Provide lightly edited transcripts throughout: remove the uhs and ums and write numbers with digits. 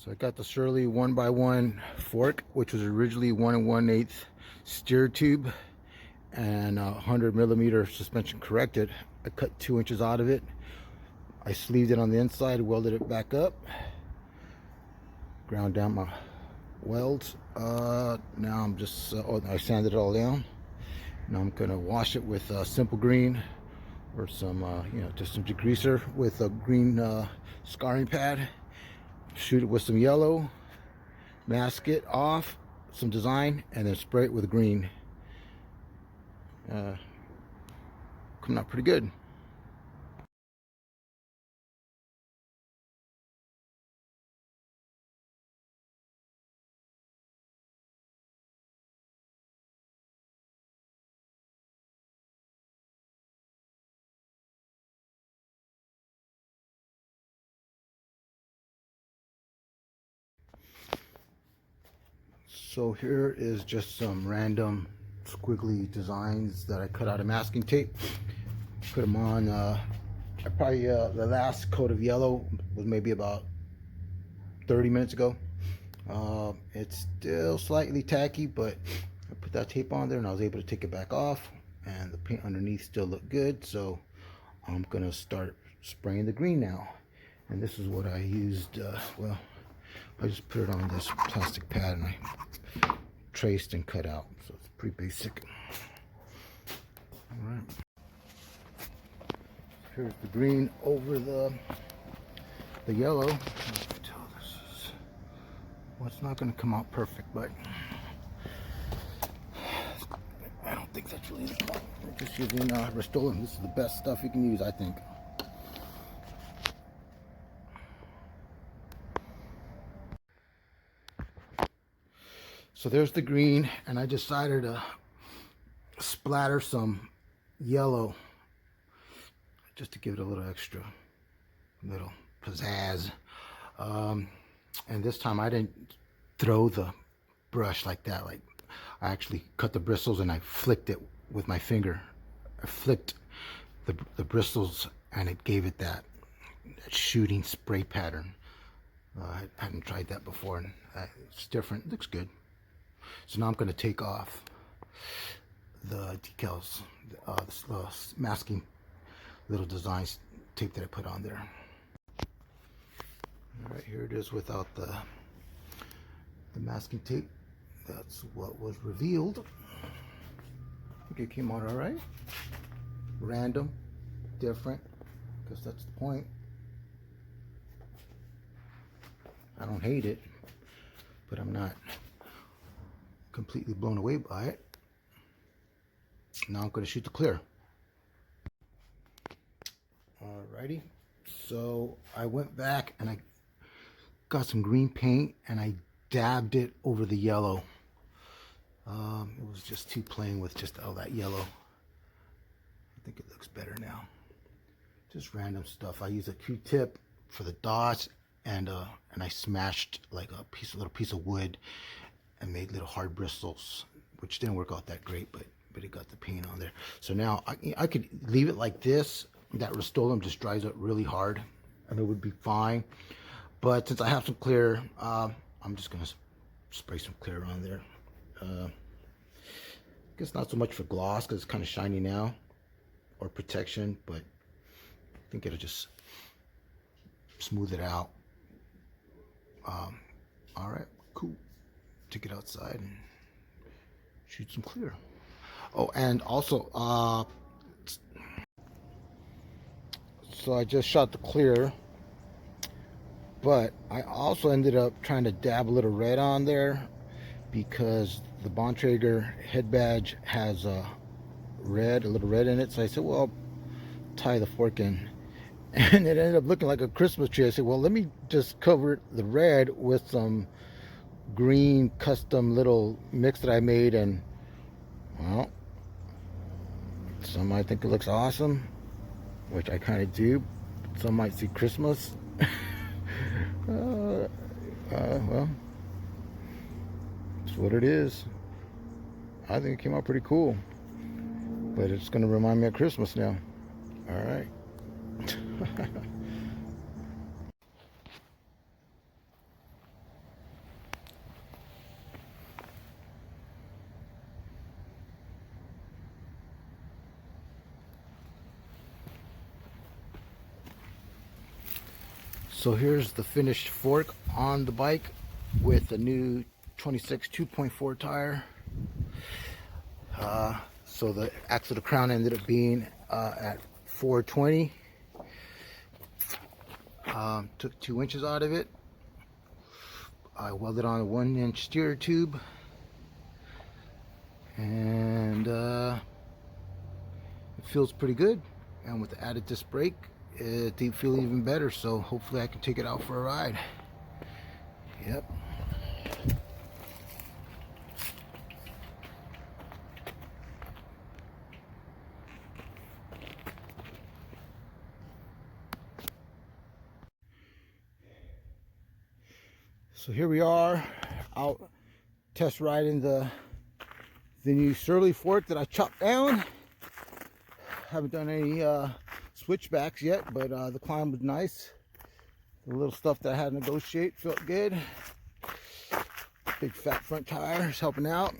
So I got the Shirley 1x1 fork, which was originally 1 1/8 steer tube and 100mm suspension corrected. I cut 2 inches out of it. I sleeved it on the inside, welded it back up, ground down my welds. Now I'm just, I sanded it all down. Now I'm gonna wash it with simple green or some, just some degreaser with a green scarring pad. Shoot it with some yellow, mask it off, some design, and then spray it with green. Coming out pretty good. So here is just some random squiggly designs that I cut out of masking tape. Put them on, probably the last coat of yellow was maybe about 30 minutes ago. It's still slightly tacky, but I put that tape on there and I was able to take it back off, and the paint underneath still looked good. So I'm gonna start spraying the green now. And this is what I used. Well, I just put it on this plastic pad and I traced and cut out, so it's pretty basic. All right, here's the green over the yellow. Well, it's not going to come out perfect, but I don't think that's really the point. We're just using Rust-Oleum. This is the best stuff you can use, I think. So there's the green, and I decided to splatter some yellow just to give it a little extra, little pizzazz. And this time I didn't throw the brush like that. Like, I actually cut the bristles and I flicked it with my finger. I flicked the bristles and it gave it that shooting spray pattern. I hadn't tried that before, and it's different. It looks good. So now I'm going to take off the decals, the masking little designs tape that I put on there. All right, here it is without the masking tape. That's what was revealed. I think it came out all right. Random, different, because that's the point. I don't hate it, but I'm not completely blown away by it. Now I'm going to shoot the clear. Alrighty, so I went back and I got some green paint and I dabbed it over the yellow. It was just too plain with just all that yellow. I think it looks better now. Just random stuff. I used a Q-tip for the dots, and I smashed like a little piece of wood and made little hard bristles, which didn't work out that great, but it got the paint on there. So now I could leave it like this. That Rust-Oleum just dries up really hard and it would be fine. But since I have some clear, I'm just gonna spray some clear on there. I guess not so much for gloss because it's kind of shiny now, or protection, but I think it'll just smooth it out. All right, cool. Take it outside and shoot some clear. Oh, and also, so I just shot the clear, but I also ended up trying to dab a little red on there because the Bontrager head badge has a little red in it. So I said, well, I'll tie the fork in. And it ended up looking like a Christmas tree. I said, well, let me just cover the red with some green custom little mix that I made, and well, some might think it looks awesome, which I kind of do. Some might see Christmas. Well, it's what it is. I think it came out pretty cool, but it's going to remind me of Christmas now. All right. So here's the finished fork on the bike with the new 26 2.4 tire. So the axle to crown ended up being at 420. Took 2 inches out of it. I welded on a 1-inch steer tube, and it feels pretty good. And with the added disc brake, it feels even better. So hopefully I can take it out for a ride. Yep. So here we are out test riding the new Surly fork that I chopped down. Haven't done any switchbacks yet, but the climb was nice. The little stuff that I had to negotiate felt good. Big fat front tires helping out.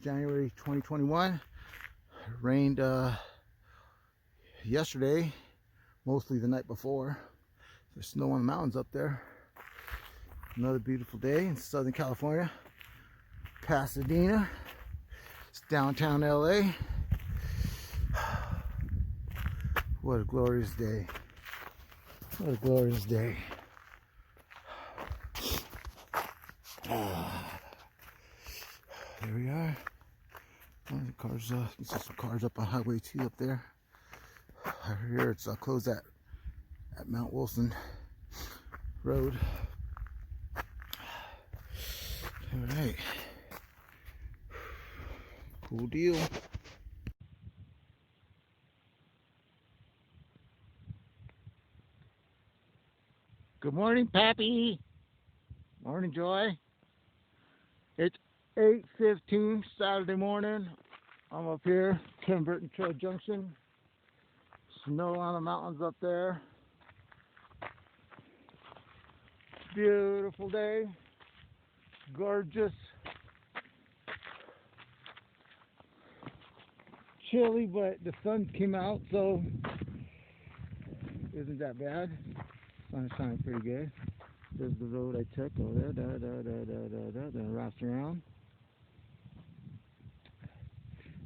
January 2021. Rained yesterday, mostly the night before. There's snow on the mountains up there. Another beautiful day in Southern California. Pasadena. It's downtown LA. What a glorious day. What a glorious day. There we are. Oh, the cars, you can see some cars up on Highway 2 up there. Here it's closed at Mount Wilson Road. All right. Cool deal. Good morning, Pappy. Morning, Joy. It's 8:15 Saturday morning. I'm up here, Tim Burton Trail Junction. Snow on the mountains up there. Beautiful day. Gorgeous. Chilly, but the sun came out, so isn't that bad. Sun is shining pretty good. There's the road I took over there, then it wraps around.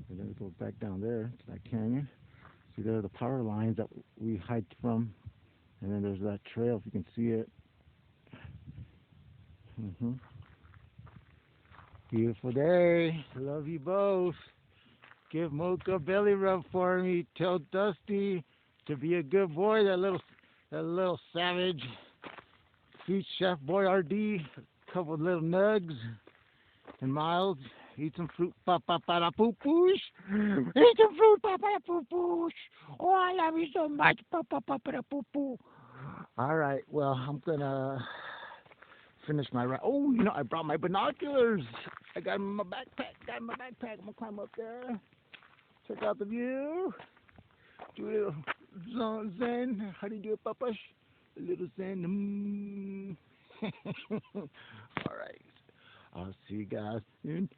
And then it goes back down there to that canyon. See, there are the power lines that we hiked from. And then there's that trail, if you can see it. Beautiful day. Love you both. Give Mocha a belly rub for me. Tell Dusty to be a good boy. That little savage. Feed Chef Boyardee a couple of little nugs. And Miles, eat some fruit, pa-pa-pa-da-poo-poosh. Eat some fruit, pa-pa-da-poo-poosh. Oh, I love you so much, pa-pa-pa-pa-da-poo-poo. All right, well, I'm gonna finish my ride. Oh, you know, I brought my binoculars. I got them in my backpack. I'm gonna climb up there. Check out the view. Do a little zen. How do you do it, Papash? A little zen. All right. I'll see you guys in